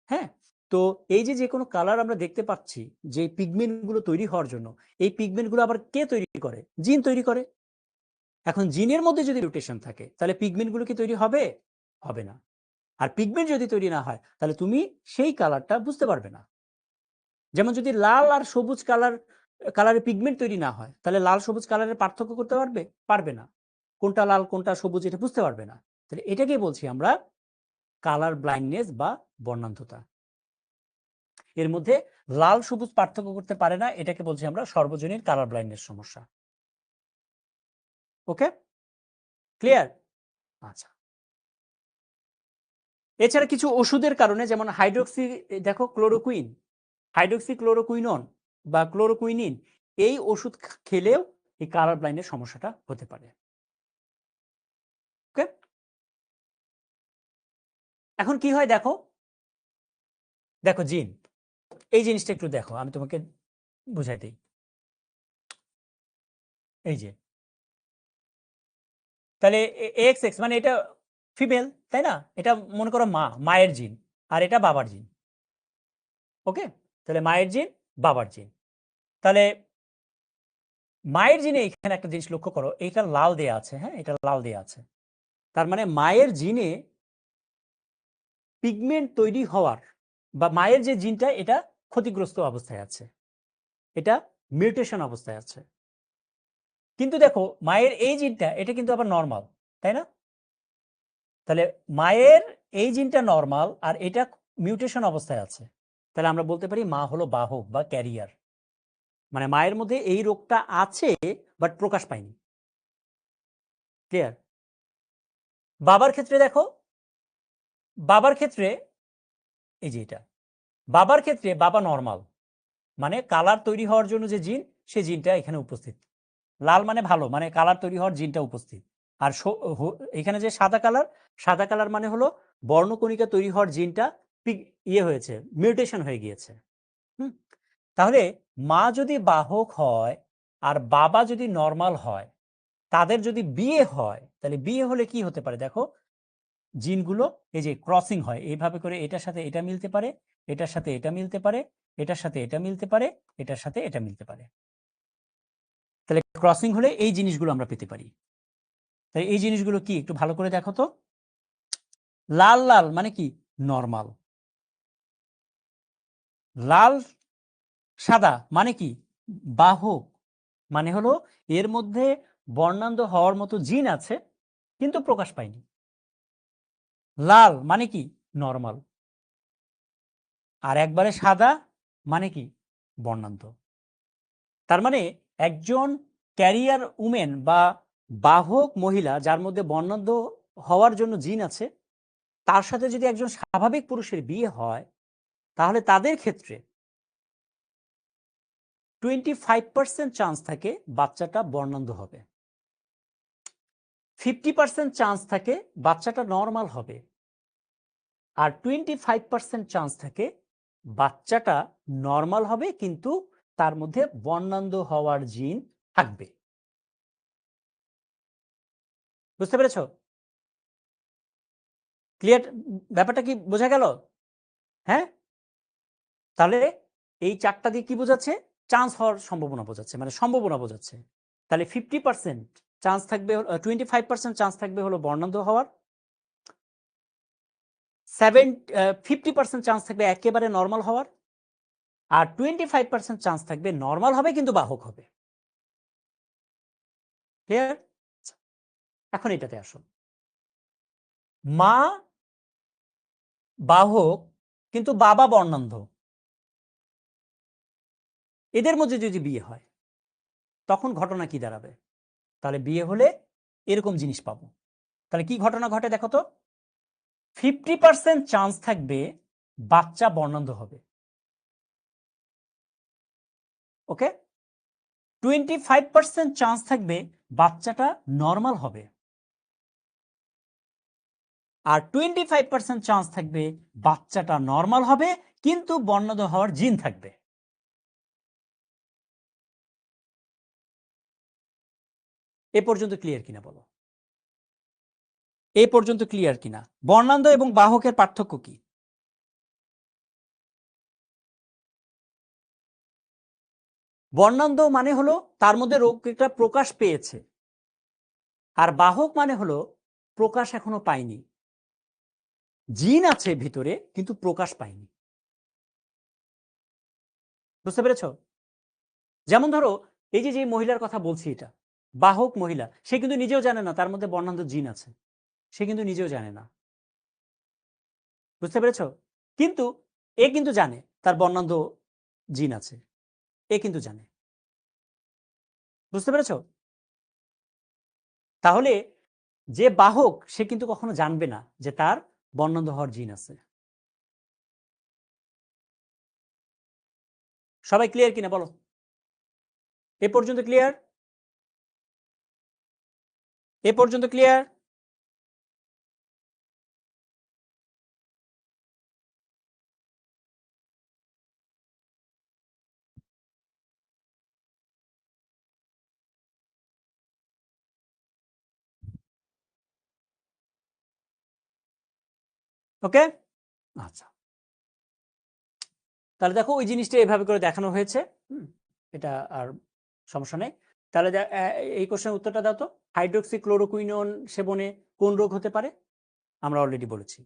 হ্যাঁ, তো এই যে যে কোনো কালার আমরা দেখতে পাচ্ছি যে পিগমেন্ট গুলো তৈরি হওয়ার জন্য, এই পিগমেন্ট গুলো আবার কে তৈরি করে? জিন তৈরি করে। এখন জিনের মধ্যে যদি মিউটেশন থাকে তাহলে পিগমেন্ট গুলো কি তৈরি হবে? হবে না। আর পিগমেন্ট যদি তৈরি না হয় তাহলে তুমি সেই কালারটা বুঝতে পারবে না। যেমন যদি লাল আর সবুজ কালারের পিগমেন্ট তৈরি না হয়, তাহলে লাল সবুজ কালারের পার্থক্য করতে পারবে? পারবে না। কোনটা লাল কোনটা সবুজ এটা বুঝতে পারবে না। তাহলে এটাকে বলছি আমরা কালার ব্লাইন্ডনেস বা বর্ণান্ধতা। এর মধ্যে লাল সবুজ পার্থক্য করতে পারে না, এটাকে বলছি আমরা সর্বজনীন কালার ব্লাইন্ডনেস সমস্যা। ওকে, ক্লিয়ার? আচ্ছা, এছাড়া কিছু ওষুধের কারণে, যেমন হাইড্রোক্সি, দেখো ক্লোরোকুইন, হাইড্রোক্সি ক্লোরোকুইনন বা ক্লোরোকুইনিন, এই ওষুধ খেলেও এই কালার ব্লাইন্ডের সমস্যাটা হতে পারে। ওকে, এখন কি হয় দেখো, দেখো জিন, এই জিনিসটা একটু দেখো, আমি তোমাকে বুঝাই দিই। এই যে তাহলে এক্স এক্স মানে এটা ফিমেল, তাই না? এটা মনে করো মায়ের জিন, আর এটা বাবার জিন। ওকে, তাহলে মায়ের জিন বাবার জিন। তাহলে মায়ের জিনে এখানে একটা জিনিস লক্ষ্য করো, এটা লাল দেয়া আছে, হ্যাঁ এটা লাল দেয়া আছে, তার মানে মায়ের জিনে পিগমেন্ট তৈরি হওয়ার বা মায়ের যে জিনটা এটা ক্ষতিগ্রস্ত অবস্থায় আছে, এটা মিউটেশন অবস্থায় আছে। কিন্তু দেখো মায়ের এই জিনটা এটা কিন্তু আবার নর্মাল, তাই না? তাহলে মায়ের এই জিনটা নর্মাল আর এটা মিউটেশন অবস্থায় আছে, তাহলে আমরা বলতে পারি মা হলো বাহক বা ক্যারিয়ার, মানে মায়ের মধ্যে এই রোগটা আছে বাট প্রকাশ পায়নি। ক্লিয়ার? বাবার ক্ষেত্রে দেখো, বাবার ক্ষেত্রে এই যে এটা, বাবার ক্ষেত্রে বাবা নর্মাল, মানে কালার তৈরি হওয়ার জন্য যে জিন, সে জিনটা এখানে উপস্থিত। লাল মানে ভালো, মানে কালার তৈরি হওয়ার জিনটা উপস্থিত। আর এখানে যে সাদা কালার, সাদা কালার মানে হলো বর্ণকণিকা তৈরি হওয়ার জিনটা ইয়ে হয়েছে, মিউটেশন হয়ে গিয়েছে। তাহলে মা যদি বাহক হয় আর বাবা যদি নর্মাল হয়, তাদের যদি বিয়ে হয়, তাহলে বিয়ে হলে কি হতে পারে দেখো, জিনগুলো এই যে ক্রসিং হয়, এইভাবে করে এটার সাথে এটা মিলতে পারে, এটার সাথে এটা মিলতে পারে, এটার সাথে এটা মিলতে পারে, এটার সাথে এটা মিলতে পারে। তাহলে ক্রসিং হলে এই জিনিসগুলো আমরা পেতে পারি। তাই এই জিনিসগুলো কি একটু ভালো করে দেখো তো। লাল লাল মানে কি নরমাল, লাল সাদা মানে কি বাহক, মানে হলো এর মধ্যে বর্ণান্ধ হওয়ার মতো জিন আছে কিন্তু প্রকাশ পায়নি। লাল মানে কি নরমাল, আর একবারে সাদা মানে কি বর্ণান্ধ। তার মানে একজন ক্যারিয়ার উমেন বা বাহক মহিলা যার মধ্যে বর্ণান্ধ হওয়ার জন্য জিন আছে, তার সাথে যদি একজন স্বাভাবিক পুরুষের বিয়ে হয়, তাহলে তাদের ক্ষেত্রে 25% চান্স থাকে বাচ্চাটা বর্ণান্ধ হবে, 50% চান্স থাকে বাচ্চাটা নর্মাল হবে, আর 25% চান্স থাকে বাচ্চাটা নর্মাল হবে কিন্তু তার মধ্যে বর্ণান্ধ হওয়ার জিন থাকবে। বুঝতে পেরেছ? ক্লিয়ার? ব্যাপারটা কি বোঝা গেল? হ্যাঁ, তাহলে এই চারটা দিয়ে কি বোঝাচ্ছে? চান্স হওয়ার সম্ভাবনা বোঝাচ্ছে, মানে সম্ভাবনা বোঝাচ্ছে। তাহলে 50% চান্স থাকবে, 25% চান্স থাকবে হলো বর্ণান্ধ হওয়ার, 50% চান্স থাকবে একেবারে নর্মাল হওয়ার, আর 25% চান্স থাকবে নর্মাল হবে কিন্তু বাহক হবে। ক্লিয়ার? এখন এটাতে আসুন, মা বাহক কিন্তু বাবা বর্ণান্ধ, এদের মধ্যে যদি বিয়ে হয় তখন ঘটনা কি দাঁড়াবে? তাহলে বিয়ে হলে এরকম জিনিস পাবো। তাহলে কি ঘটনা ঘটে দেখো তো, 50% চান্স থাকবে বাচ্চা বর্ণান্ধ হবে, ওকে, 25% চান্স থাকবে বাচ্চাটা নর্মাল হবে, আর 25% চান্স থাকবে বাচ্চাটা নর্মাল হবে কিন্তু বর্ণান্ধ হওয়ার জিন থাকবে। এ পর্যন্ত ক্লিয়ার কিনা বলো? এই পর্যন্ত ক্লিয়ার কিনা? বর্ণান্ধ এবং বাহকের পার্থক্য কি? বর্ণান্ধ মানে হলো তার মধ্যে রোগটা প্রকাশ পেয়েছে, আর বাহক মানে হলো প্রকাশ এখনো পায়নি, জিন আছে ভিতরে কিন্তু প্রকাশ পায়নি। বুঝতে পেরেছ? যেমন ধরো এই যে মহিলার কথা বলছি, এটা বাহক মহিলা, সে কিন্তু নিজেও জানে না তার মধ্যে বর্ণান্ধ জিন আছে, সে কিন্তু নিজেও জানে না। বুঝতে পেরেছ? কিন্তু এ কিন্তু জানে তার বর্ণান্ধ জিন আছে, এ কিন্তু জানে। বুঝতে পেরেছ? তাহলে যে বাহক সে কিন্তু কখনো জানবে না যে তার বর্ণান্ধ হওয়ার জিন আছে। সবাই ক্লিয়ার কিনা বলো? এ পর্যন্ত ক্লিয়ার? এ পর্যন্ত ক্লিয়ার? ওকে, আচ্ছা, তাহলে দেখো ওই জিনিসটা এভাবে করে দেখানো হয়েছে। এটা আর সমস্যা নেই। তাহলে এই কোশ্চেনের উত্তরটা দাও তো, হাইড্রোক্সিক্লোরোকুইনোন সেবনে কোন রোগ হতে পারে? আমরা অলরেডি বলেছি,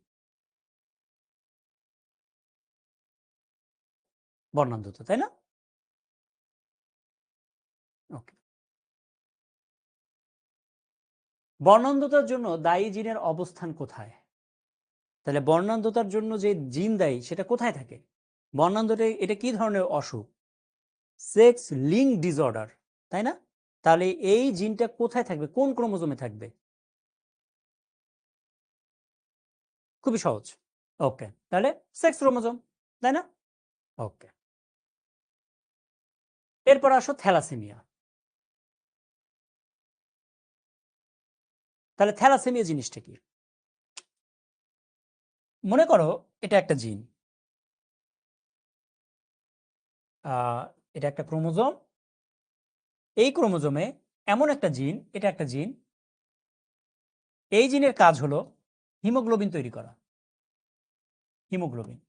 বর্ণান্ধতা, তাই না? ওকে, বর্ণান্ধতার জন্য দায়ী জিনের অবস্থান কোথায়? তাহলে বর্ণান্ধতার জন্য যে জিন দায়ী সেটা কোথায় থাকে? বর্ণান্ধতা এটা কি ধরনের অসুখ? সেক্স লিঙ্ক ডিসঅর্ডার, তাই না? তাহলে এই জিনটা কোথায় থাকবে, কোন ক্রোমোজোমে থাকবে? খুবই সহজ। ওকে, তাহলে সেক্স ক্রোমোজোম, তাই না? ওকে, এরপর আসো থ্যালাসেমিয়া। তাহলে থ্যালাসেমিয়া জিনিসটা কি? মনে করো এটা একটা জিন, এটা একটা ক্রোমোজোম, এই ক্রোমোজোমে এমন একটা জিন, এটা একটা জিন, এই জিনের কাজ হলো হিমোগ্লোবিন তৈরি করা। হিমোগ্লোবিন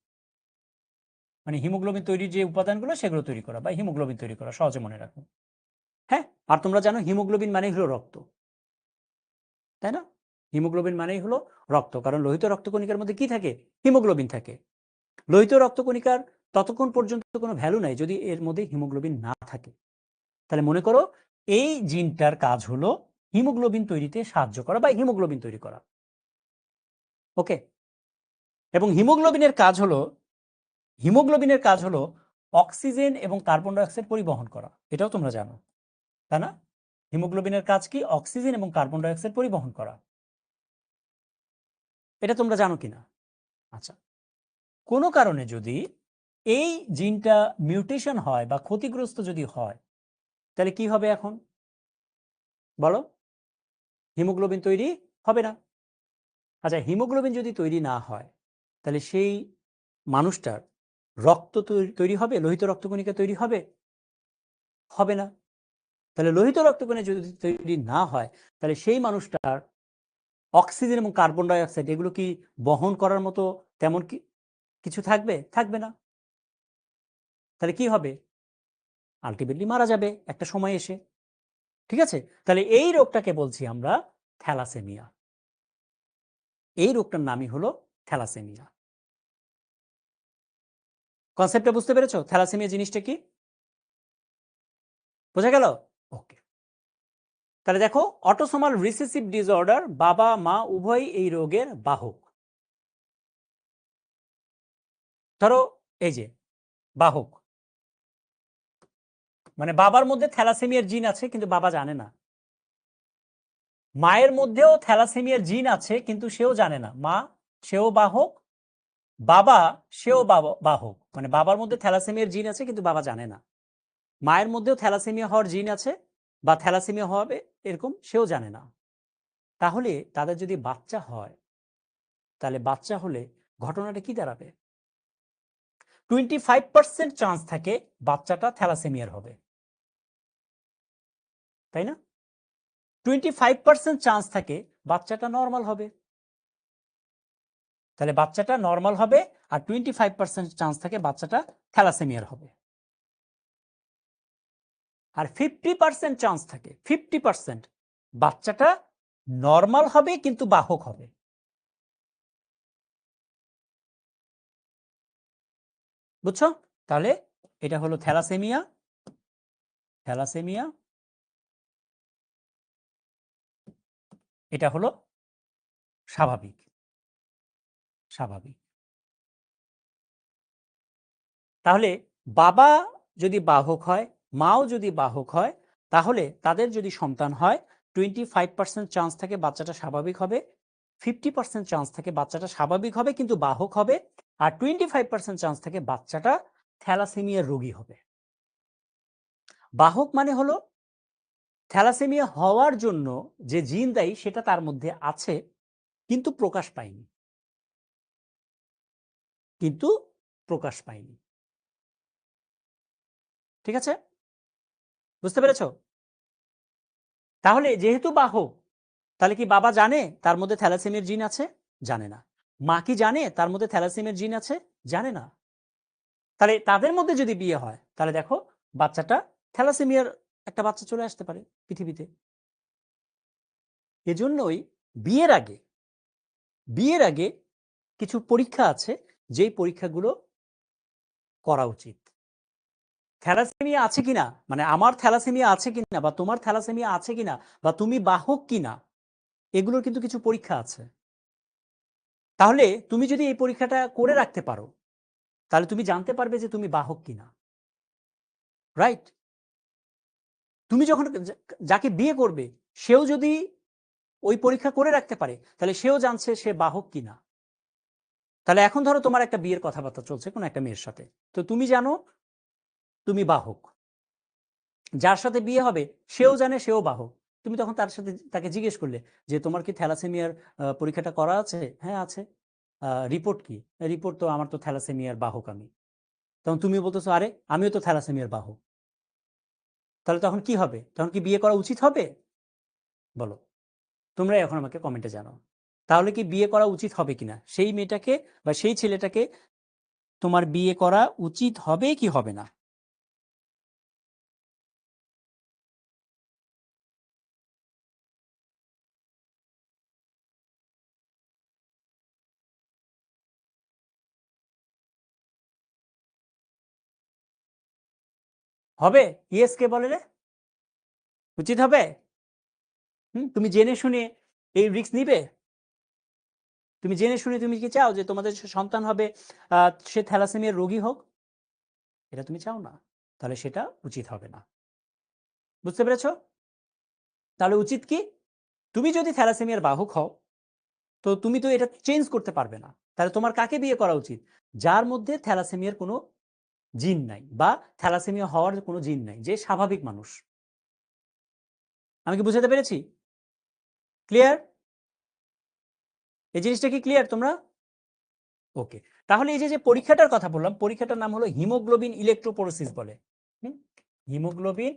মানে হিমোগ্লোবিন তৈরির যে উপাদানগুলো সেগুলো তৈরি করা বা হিমোগ্লোবিন তৈরি করা, সহজে মনে রাখো। হ্যাঁ, আর তোমরা জানো হিমোগ্লোবিন মানেই হলো রক্ত, তাই না? হিমোগ্লোবিন মানেই হলো রক্ত, কারণ লোহিত রক্তকণিকার মধ্যে কি থাকে? হিমোগ্লোবিন থাকে। লোহিত রক্তকণিকার ততক্ষণ পর্যন্ত কোনো ভ্যালু নাই যদি এর মধ্যে হিমোগ্লোবিন না থাকে। তাহলে মনে করো এই জিনটার কাজ হলো হিমোগ্লোবিন তৈরিতে সাহায্য করা বা হিমোগ্লোবিন তৈরি করা। ওকে, এবং হিমোগ্লোবিনের কাজ হলো অক্সিজেন এবং কার্বন ডাইঅক্সাইড পরিবহন করা, এটাও তোমরা জানো, তাই না? হিমোগ্লোবিনের কাজ কি? অক্সিজেন এবং কার্বন ডাইঅক্সাইড পরিবহন করা। এটা তোমরা জানো কিনা? আচ্ছা, কোনো কারণে যদি এই জিনটা মিউটেশন হয় বা ক্ষতিগ্রস্ত যদি হয়, তাহলে কি হবে এখন বলো? হিমোগ্লোবিন তৈরি হবে না। আচ্ছা, হিমোগ্লোবিন যদি তৈরি না হয় তাহলে সেই মানুষটার রক্ত তৈরি হবে, লোহিত রক্তকণিকা তৈরি হবে? হবে না। তাহলে লোহিত রক্তকণিকা যদি তৈরি না হয় তাহলে সেই মানুষটার অক্সিজেন এবং কার্বন ডাইঅক্সাইড এগুলো কি বহন করার মতো তেমন কিছু থাকবে? থাকবে না। তাহলে কি হবে? আলটিমেটলি মারা যাবে একটা সময় এসে। ঠিক আছে, তাহলে এই রোগটাকে বলছি আমরা থ্যালাসেমিয়া। এই রোগটার নামই হলো থ্যালাসেমিয়া। কনসেপ্টটা বুঝতে পেরেছো? থ্যালাসেমিয়া জিনিসটা কি বোঝা গেল? ওকে, তাহলে দেখো, অটোসোমাল রিসেসিভ ডিসঅর্ডার, বাবা মা উভয়ই এই রোগের বাহক। ধরো এই যে বাহক, মানে বাবার মধ্যে থ্যালাসেমিয়ার জিন আছে কিন্তু বাবা জানে না, মায়ের মধ্যেও থ্যালাসেমিয়ার জিন আছে কিন্তু সেও জানে না, মা সেও বাহক, বাবা সেও বাহক, মানে বাবার মধ্যে থ্যালাসেমিয়ার জিন আছে কিন্তু বাবা জানে না, মায়ের মধ্যেও থ্যালাসেমিয়া হওয়ার জিন আছে বা থ্যালাসেমিয়া হবে এরকম সেও জানে না। তাহলে তাদের যদি বাচ্চা হয়, তাহলে বাচ্চা হলে ঘটনাটা কি দাঁড়াবে? 25% চান্স থাকে বাচ্চাটা থ্যালাসেমিয়ার হবে, তাই না? 25% চান্স থাকে বাচ্চাটা নর্মাল হবে। তাহলে বাচ্চাটা নর্মাল হবে আর 25% চান্স থাকে বাচ্চাটা থ্যালাসেমিয়ার হবে। আর 50% চান্স থাকে, 50% বাচ্চাটা নর্মাল হবে কিন্তু বাহক হবে। বুঝছো? তাহলে এটা হলো থ্যালাসেমিয়া। থ্যালাসেমিয়া এটা হলো স্বাভাবিক। স্বাভাবিক। তাহলে বাবা যদি বাহক হয়, মাও যদি বাহক হয়, তাহলে তাদের যদি সন্তান হয় 25% চান্স থাকে বাচ্চাটা স্বাভাবিক হবে, 50% চান্স থাকে বাচ্চাটা স্বাভাবিক হবে কিন্তু বাহক হবে, আর 25% চান্স থাকে বাচ্চাটা থ্যালাসেমিয়ার রোগী হবে। বাহক মানে হলো থ্যালাসেমিয়া হওয়ার জন্য যে জিন দায়ী সেটা তার মধ্যে আছে কিন্তু প্রকাশ পায়নি, কিন্তু প্রকাশ পায়নি। ঠিক আছে, বুঝতে পেরেছো? তাহলে যেহেতু বাহক, তাহলে কি বাবা জানে তার মধ্যে থ্যালাসেমিয়ার জিন আছে? জানে না। মা কি জানে তার মধ্যে থ্যালাসেমিয়ার জিন আছে? জানে না। তাহলে তাদের মধ্যে যদি বিয়ে হয় তাহলে দেখো বাচ্চাটা থ্যালাসেমিয়ার একটা বাচ্চা চলে আসতে পারে পৃথিবীতে। এজন্যই বিয়ের আগে কিছু পরীক্ষা আছে, যেই পরীক্ষাগুলো করা উচিত। থ্যালাসেমিয়া আছে কিনা, মানে আমার থ্যালাসেমিয়া আছে কিনা বা তোমার থ্যালাসেমিয়া আছে কিনা বা তুমি বাহক কিনা, এগুলোর কিন্তু কিছু পরীক্ষা আছে। তাহলে তুমি যদি এই পরীক্ষাটা করে রাখতে পারো, তাহলে তুমি জানতে পারবে যে তুমি বাহক কিনা। রাইট? তুমি যখন যাকে বিয়ে করবে, সেও যদি ওই পরীক্ষা করে রাখতে পারে, তাহলে সেও জানছে সে বাহক কিনা। তাহলে এখন ধরো তোমার একটা বিয়ের কথাবার্তা চলছে কোনো একটা মেয়ের সাথে, তো তুমি জানো তুমি বাহক, যার সাথে বিয়ে হবে সেও জানে সেও বাহক। তুমি তখন তাকে জিজ্ঞেস করলে যে তোমার কি থ্যালাসেমিয়ার পরীক্ষাটা করা আছে? হ্যাঁ আছে। রিপোর্ট কি? রিপোর্ট তো আমার তো থ্যালাসেমিয়ার বাহক আমি। তখন তুমি বলতেছো আরে আমিও তো থ্যালাসেমিয়ার বাহক। তাহলে তখন কি হবে? তখন কি বিয়ে করা উচিত হবে? বলো, তোমরাই এখন আমাকে কমেন্টে জানাও। তাহলে কি বিয়ে করা উচিত হবে কিনা, সেই মেয়েটাকে বা সেই ছেলেটাকে তোমার বিয়ে করা উচিত হবে কি হবে না? হবে? ইয়েস কে বলে রে? উচিত হবে? তুমি জেনে শুনে এই রিস্ক নিবে? তুমি জেনে শুনে তুমি কি চাও যে তোমাদের সন্তান হবে সে থ্যালাসেমিয়ার রোগী হোক? এটা তুমি চাও না। তাহলে সেটা উচিত হবে না। বুঝতে পেরেছো? তাহলে উচিত কি? তুমি যদি থ্যালাসেমিয়ার বাহক হও, তো তুমি তো এটা চেঞ্জ করতে পারবে না। তাহলে তোমার কাকে বিয়ে করা উচিত? যার মধ্যে থ্যালাসেমিয়ার কোনো জিন নাই বা থ্যালাসেমিয়া হওয়ার কোনো জিন নাই, যে স্বাভাবিক মানুষ। আমি কি বুঝাতে পেরেছি? ক্লিয়ার? এই জিনিসটা কি ক্লিয়ার তোমরা? ওকে। তাহলে এই যে পরীক্ষাটার কথা বললাম, পরীক্ষাটার নাম হলো হিমোগ্লোবিন ইলেকট্রোপোরেসিস বলে। হিমোগ্লোবিন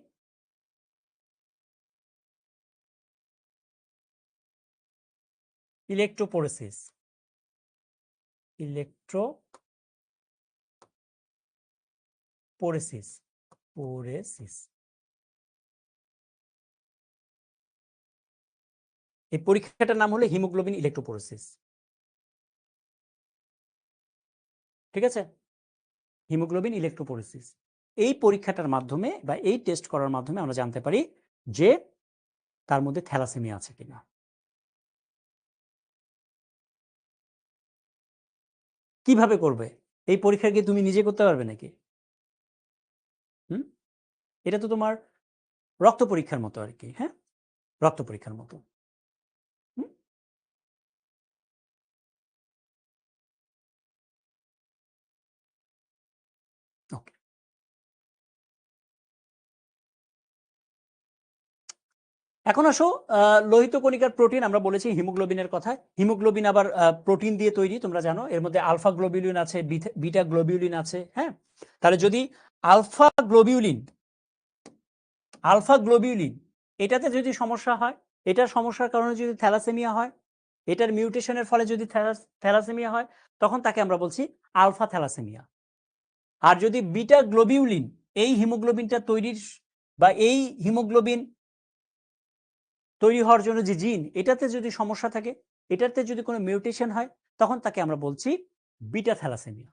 ইলেকট্রোপোরেসিস। ইলেকট্রোপোরেসিস। পোরেসিস। এই পরীক্ষাটার নাম হলো হিমোগ্লোবিন ইলেকট্রোপোরেসিস। ঠিক আছে? হিমোগ্লোবিন ইলেকট্রোপোরেসিস। এই পরীক্ষাটার মাধ্যমে বা এই টেস্ট করার মাধ্যমে আমরা জানতে পারি যে তার মধ্যে থ্যালাসেমিয়া আছে কিনা। কিভাবে করবে? এই পরীক্ষা কি তুমি নিজে করতে পারবে নাকি? হুম? এটা তো তোমার রক্ত পরীক্ষার মতো আর কি। হ্যাঁ, রক্ত পরীক্ষার মতো। হুম? ওকে। এখন আসো লোহিত কণিকার প্রোটিন। আমরা বলেছি হিমোগ্লোবিনের কথা। হিমোগ্লোবিন আবার প্রোটিন দিয়ে তৈরি, তোমরা জানো। এর মধ্যে আলফা গ্লোবিউলিন আছে, বিটা গ্লোবিউলিন আছে। হ্যাঁ, তাহলে যদি আলফা গ্লোবিউলিন আলফা গ্লোবিউলিন এটাতে যদি সমস্যা হয়, এটার সমস্যার কারণে যদি থ্যালাসেমিয়া হয়, এটার মিউটেশনের ফলে যদি থ্যালাসেমিয়া হয়, তখন তাকে আমরা বলছি আলফা থ্যালাসেমিয়া। আর যদি বিটা গ্লোবিউলিন এই হিমোগ্লোবিনটা তৈরির বা এই হিমোগ্লোবিন তৈরি হওয়ার জন্য যে জিন, এটাতে যদি সমস্যা থাকে, এটাতে যদি কোনো মিউটেশন হয়, তখন তাকে আমরা বলছি বিটা থ্যালাসেমিয়া।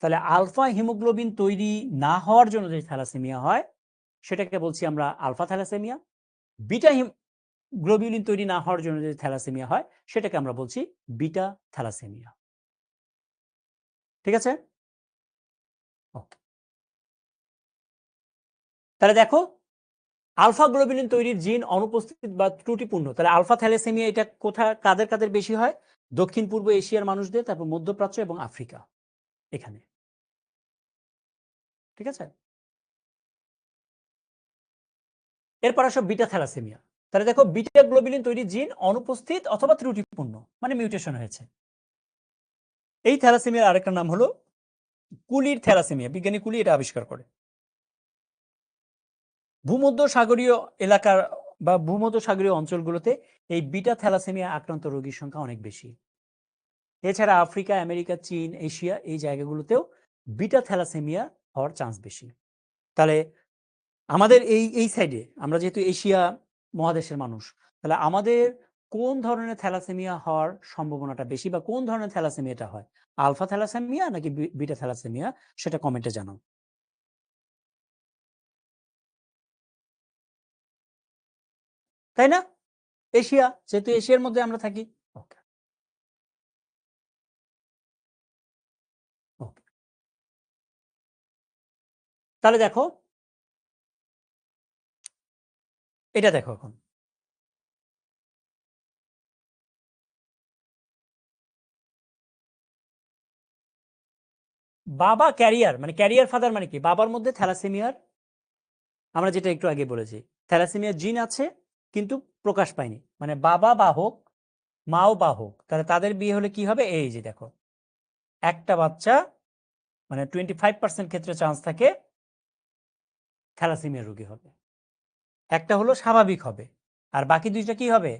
তাহলে আলফা হিমোগ্লোবিন তৈরি না হওয়ার জন্য যে থ্যালাসেমিয়া হয়, সেটাকে বলছি আমরা আলফা থ্যালাসেমিয়া। বিটা গ্লোবিউলিন তৈরি না হওয়ার জন্য যে থ্যালাসেমিয়া হয়, সেটাকে আমরা বলছি বিটা থ্যালাসেমিয়া। ঠিক আছে? ওকে। তাহলে দেখো, আলফা গ্লোবিউলিন তৈরির জিন অনুপস্থিত বা ত্রুটিপূর্ণ, তাহলে আলফা থ্যালাসেমিয়া এটা কোথায় কাদের কাদের বেশি হয়? দক্ষিণ পূর্ব এশিয়ার মানুষদের, তারপর মধ্যপ্রাচ্য এবং আফ্রিকা, এখানে। ঠিক আছে? এরপর আসো বিটা থ্যালাসেমিয়া। তাহলে দেখো, বিটা গ্লোবিউলিন তৈরির জিন অনুপস্থিত অথবা ত্রুটিপূর্ণ, মানে মিউটেশন হয়েছে। এই থ্যালাসেমিয়ার আরেকটা নাম হলো কুলির থ্যালাসেমিয়া। বিজ্ঞানী কুলি এটা আবিষ্কার করে। ভূমধ্য সাগরীয় এলাকার বা ভূমধ্য সাগরীয় অঞ্চলগুলোতে এই বিটা থ্যালাসেমিয়া আক্রান্ত রোগীর সংখ্যা অনেক বেশি। এছাড়া আফ্রিকা, আমেরিকা, চীন, এশিয়া এই জায়গাগুলোতেও বিটা থ্যালাসেমিয়া হওয়ার চান্স বেশি। তাহলে আমাদের এই সাইডে আমরা যেহেতু এশিয়া মহাদেশের মানুষ, তাহলে আমাদের কোন ধরনের থ্যালাসেমিয়া হওয়ার সম্ভাবনাটা বেশি, বা কোন ধরনের থ্যালাসেমিয়াটা হয়, আলফা থ্যালাসেমিয়া নাকি বিটা থ্যালাসেমিয়া, সেটা কমেন্টে জানাও। তাই না? এশিয়া, যেহেতু এশিয়ার মধ্যে আমরা থাকি। ওকে, ওকে। তাহলে দেখো, এটা দেখো এখন, বাবা ক্যারিয়ার, মানে ক্যারিয়ার ফাদার মানে কি, বাবার মধ্যে থ্যালাসেমিয়ার, আমরা যেটা একটু আগে বলেছি, থ্যালাসেমিয়ার জিন আছে কিন্তু প্রকাশ পায়নি, মানে বাবা বাহক মাও বাহক, তাহলে তাদের বিয়ে হলে কি হবে, এই যে দেখো, একটা বাচ্চা, মানে 25% ক্ষেত্রে চান্স থাকে থ্যালাসেমিয়া রোগী হবে। একটা হলো স্বাভাবিক হবে, আর বাকি দুইটা কি হবে,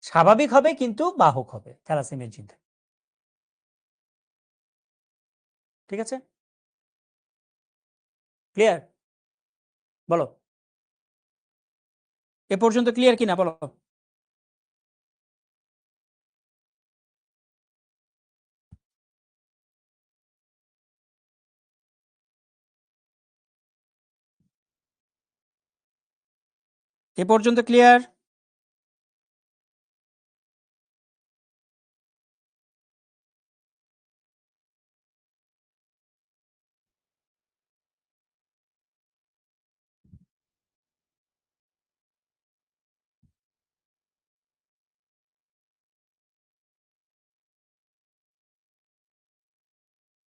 স্বাভাবিক হবে কিন্তু বাহক হবে থ্যালাসেমিয়ার জিন থেকে। ঠিক আছে, ক্লিয়ার? বলো, এ পর্যন্ত ক্লিয়ার কিনা বলো। এ পর্যন্ত ক্লিয়ার?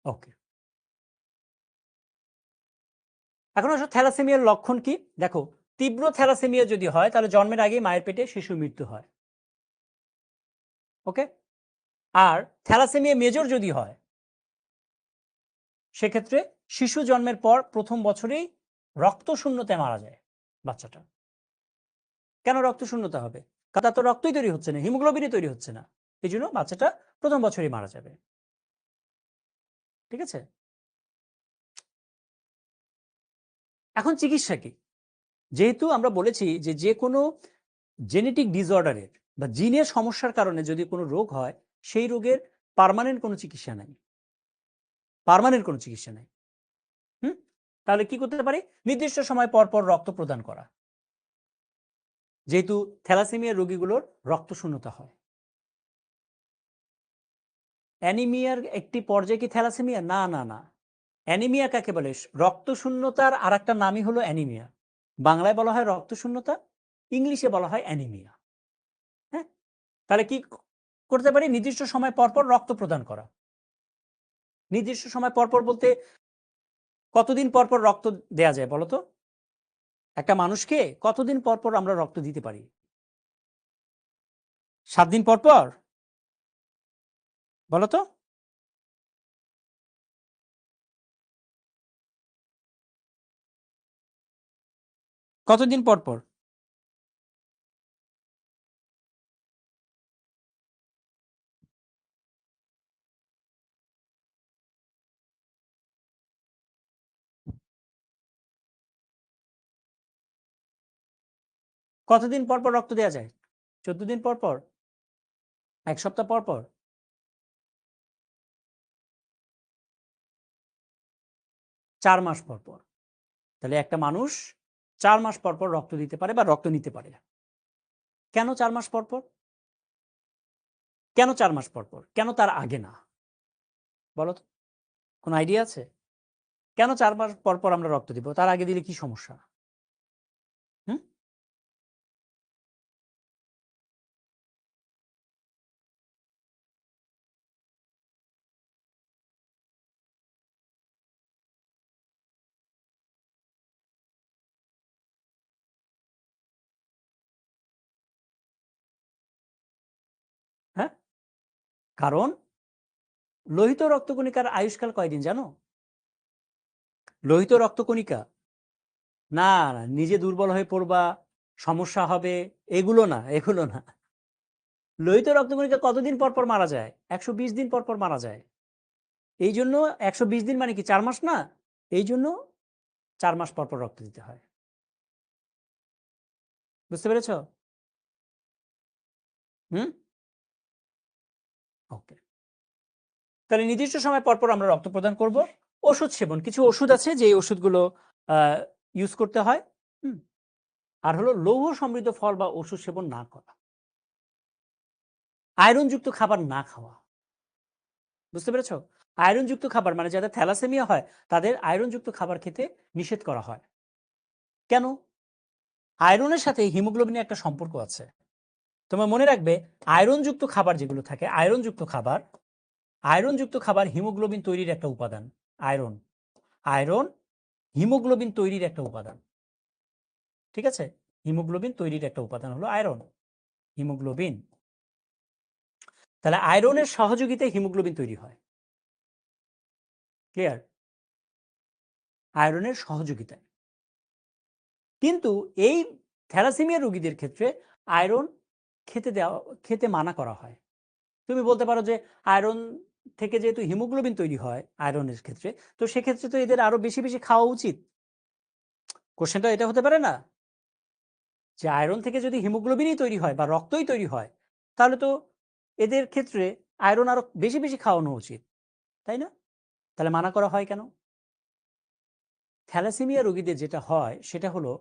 ওকে, এখন আসলে থ্যালাসেমিয়ার লক্ষণ কি দেখো, তীব্র থ্যালাসেমিয়া যদি হয় তাহলে জন্মের আগেই মায়ের পেটে শিশুর মৃত্যু হয়। ওকে, আর থ্যালাসেমিয়া মেজর যদি হয় সেক্ষেত্রে শিশু জন্মের পর প্রথম বছরেই রক্ত শূন্যতায় মারা যায় বাচ্চাটা। কেন রক্ত শূন্যতা হবে? কারণ তার তো রক্তই তৈরি হচ্ছে না, হিমোগ্লোবিনই তৈরি হচ্ছে না, এই জন্য বাচ্চাটা প্রথম বছরই মারা যাবে। ঠিক আছে, এখন চিকিৎসা কি? যেহেতু আমরা বলেছি যে যে কোনো জেনেটিক ডিসঅর্ডারের বা জিনের সমস্যার কারণে যদি কোনো রোগ হয়, সেই রোগের পার্মানেন্ট কোনো চিকিৎসা নাই, পার্মানেন্ট কোনো চিকিৎসা নাই। হুম, তাহলে কি করতে পারি, নির্দিষ্ট সময় পর পর রক্ত প্রদান করা, যেহেতু থ্যালাসেমিয়া রোগীগুলোর রক্ত শূন্যতা হয়। অ্যানিমিয়ার একটি পর্যায়ে কি থ্যালাসেমিয়া? না না না, অ্যানিমিয়া কাকে বলে, রক্ত শূন্যতার আর একটা নামই হলো অ্যানিমিয়া। বাংলায় বলা হয় রক্ত শূন্যতা, ইংলিশে বলা হয় অ্যানিমিয়া। হ্যাঁ, তাহলে কি করতে পারি, নির্দিষ্ট সময় পর পর রক্ত প্রদান করা। নির্দিষ্ট সময় পর পর বলতে কতদিন পর পর রক্ত দেয়া যায় বলো তো? একটা মানুষকে কতদিন পর পর আমরা রক্ত দিতে পারি? 7 দিন পর পর? বলো তো। কতদিন পর পর? কতদিন পর পর রক্ত দেয়া যায়? 14 দিন পর পর? 1 সপ্তাহ পর পর? 4 মাস পর পর? তাহলে একটা মানুষ 4 মাস পর পর রক্ত দিতে পারে বা রক্ত নিতে পারে। কেন 4 মাস পর পর? কেন 4 মাস পর পর? কেন তার আগে না? বলো তো, কোনো আইডিয়া আছে? কেন 4 মাস পর পর আমরা রক্ত দিব? তার আগে দিলে কি সমস্যা? হুম? হ্যাঁ? কারণ লোহিত রক্তকণিকার আয়ুষ্কাল কয়দিন জানো? লোহিত রক্তকণিকা, না না, নিজে দুর্বল হয়ে পড়বা, সমস্যা হবে, এগুলো না, এগুলো না। লোহিত রক্তকণিকা কতদিন পর পর মারা যায়? 120 দিন পর পর মারা যায়। এই জন্য 120 দিন মানে কি 4 মাস না? এই জন্য 4 মাস পর পর রক্ত দিতে হয়। বুঝতে পেরেছ? ওকে। তাহলে নির্দিষ্ট সময় পরপর আমরা রক্ত প্রদান করব। ওষুধ সেবন, কিছু ওষুধ আছে যে ওষুধগুলো ইউজ করতে হয়। আর হলো লৌহ সমৃদ্ধ ফল বা ওষুধ সেবন না করা, আয়রনযুক্ত খাবার না খাওয়া। বুঝতে পেরেছ? আয়রনযুক্ত খাবার মানে যাদের থ্যালাসেমিয়া হয় তাদের আয়রনযুক্ত খাবার খেতে নিষেধ করা হয়। কেন? আয়রনের সাথে হিমোগ্লোবিনের একটা সম্পর্ক আছে। তোমরা মনে রাখবে, আয়রনযুক্ত খাবার যেগুলো থাকে, আয়রনযুক্ত খাবার হিমোগ্লোবিন তৈরির একটা উপাদান। আয়রন হিমোগ্লোবিন তৈরির একটা উপাদান। ঠিক আছে? হিমোগ্লোবিন তৈরির একটা উপাদান হলো আয়রন, হিমোগ্লোবিন। তাহলে আয়রনের সহযোগিতায় হিমোগ্লোবিন তৈরি হয়। ক্লিয়ার? আয়রনের সহযোগিতায়। কিন্তু এই থ্যালাসেমিয়া রোগীদের ক্ষেত্রে আয়রন খেতে মানা করা হয়। তুমি বলতে পারো যে আয়রন থেকে যেহেতু হিমোগ্লোবিন তৈরি হয় আয়রনের ক্ষেত্রে, তো সেক্ষেত্রে তো এদের আরো বেশি বেশি খাওয়া উচিত। কোশ্চেনটা এটা হতে পারে না যে আয়রন থেকে যদি হিমোগ্লোবিনই তৈরি হয় বা রক্তই তৈরি হয়, তাহলে তো এদের ক্ষেত্রে আয়রন আরো বেশি বেশি খাওয়ানো উচিত, তাই না? তাহলে মানা করা হয় কেন? থ্যালাসেমিয়া রোগীদের যেটা হয় সেটা হলো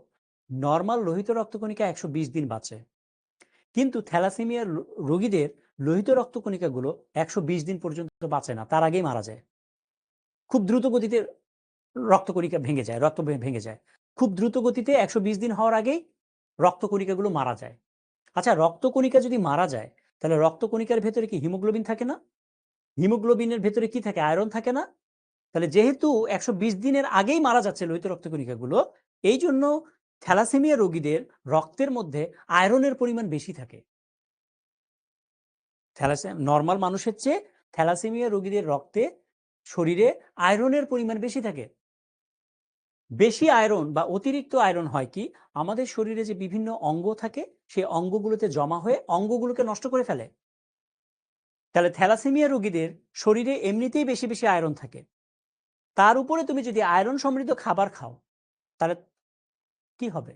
নর্মাল লোহিত রক্তকণিকা 120 দিন বাঁচে, কিন্তু থ্যালাসেমিয়া রোগীদের লোহিত রক্তকণিকাগুলো 120 দিন পর্যন্ত বাঁচে না, তার আগেই মারা যায়। খুব দ্রুত গতিতে রক্তকণিকা ভেঙে যায়, রক্ত ভেঙে যায় খুব দ্রুত গতিতে। 120 দিন হওয়ার আগেই রক্তকণিকাগুলো মারা যায়। আচ্ছা, রক্তকণিকা যদি মারা যায় তাহলে রক্তকণিকার ভেতরে কি হিমোগ্লোবিন থাকে না? হিমোগ্লোবিনের ভেতরে কি থাকে? আয়রন থাকে না? তাহলে যেহেতু 120 দিনের আগেই মারা যাচ্ছে লোহিত রক্তকণিকাগুলো, এই জন্য থ্যালাসেমিয়া রোগীদের রক্তের মধ্যে আয়রনের পরিমাণ বেশি থাকে। নর্মাল মানুষের চেয়ে থ্যালাসেমিয়া রোগীদের রক্তে, শরীরে আয়রনের পরিমাণ বেশি থাকে। বেশি আয়রন বা অতিরিক্ত আয়রন হয় কি, আমাদের শরীরে যে বিভিন্ন অঙ্গ থাকে সেই অঙ্গগুলোতে জমা হয়ে অঙ্গগুলোকে নষ্ট করে ফেলে। তাহলে থ্যালাসেমিয়া রোগীদের শরীরে এমনিতেই বেশি বেশি আয়রন থাকে, তার উপরে তুমি যদি আয়রন সমৃদ্ধ খাবার খাও তাহলে কি হবে?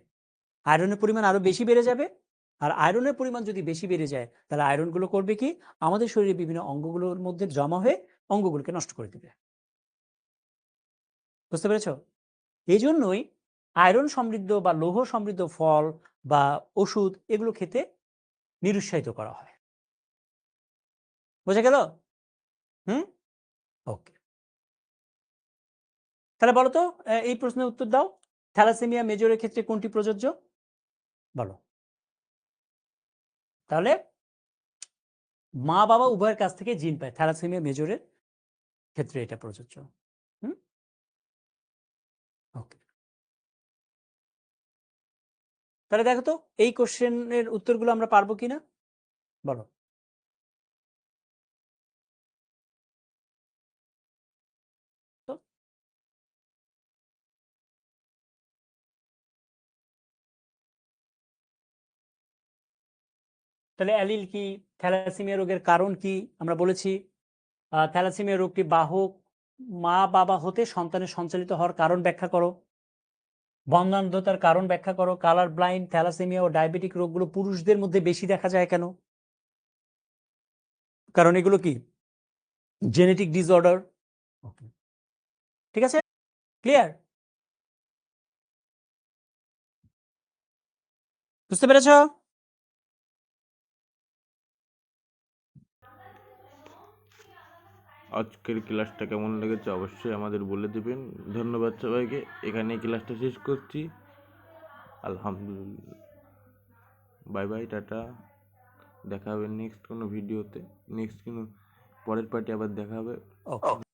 আয়রনের পরিমাণ আরো বেশি বেড়ে যাবে। আর আয়রনের পরিমাণ যদি বেশি বেড়ে যায় তাহলে আয়রনগুলো করবে কি, আমাদের শরীরে বিভিন্ন অঙ্গগুলোর মধ্যে জমা হয়ে অঙ্গগুলোকে নষ্ট করে দেবে। বুঝতে পেরেছো? এই জন্যই আয়রন সমৃদ্ধ বা লৌহ সমৃদ্ধ ফল বা ওষুধ এগুলো খেতে নিরুৎসাহিত করা হয়। বোঝা গেল? ওকে। তাহলে বলো তো, এই প্রশ্নের উত্তর দাও। থ্যালাসেমিয়া মেজরের ক্ষেত্রে কোনটি প্রযোজ্য? বলো। তাহলে মা বাবা উভয়ের কাছ থেকে জিন পায়, থ্যালাসেমিয়া মেজরের ক্ষেত্রে এটা প্রযোজ্য। ওকে। তাহলে দেখো তো এই কোশ্চেনের উত্তরগুলো আমরা পারবো কিনা, বলো। তো তাহলে অ্যালিল কি, থ্যালাসেমিয়া রোগের কারণ কি আমরা বলেছি। থ্যালাসেমিয়া রোগটি বাহক মা বাবা হতে সন্তানের সঞ্চালিত হওয়ার কারণ ব্যাখ্যা করো। বন্ধ্যান্ধতার কারণ ব্যাখ্যা করো। কালার ব্লাইন্ড, থ্যালাসেমিয়া ও ডায়াবেটিক রোগগুলো পুরুষদের মধ্যে বেশি দেখা যায় কেন? কারণ এগুলো কি জেনেটিক ডিসঅর্ডার। ঠিক আছে, ক্লিয়ার? বুঝতে পেরেছো? আজকের ক্লাসটা কেমন লেগেছে অবশ্যই আমাদের বলে দেবেন। ধন্যবাদ সবাইকে। এখানেই ক্লাসটা শেষ করছি। আলহামদুলিল্লাহ, বাই বাই, টাটা। দেখা হবে নেক্সট কোনো ভিডিওতে, নেক্সট কোনো পরের পার্টি আবার দেখা হবে। ওকে।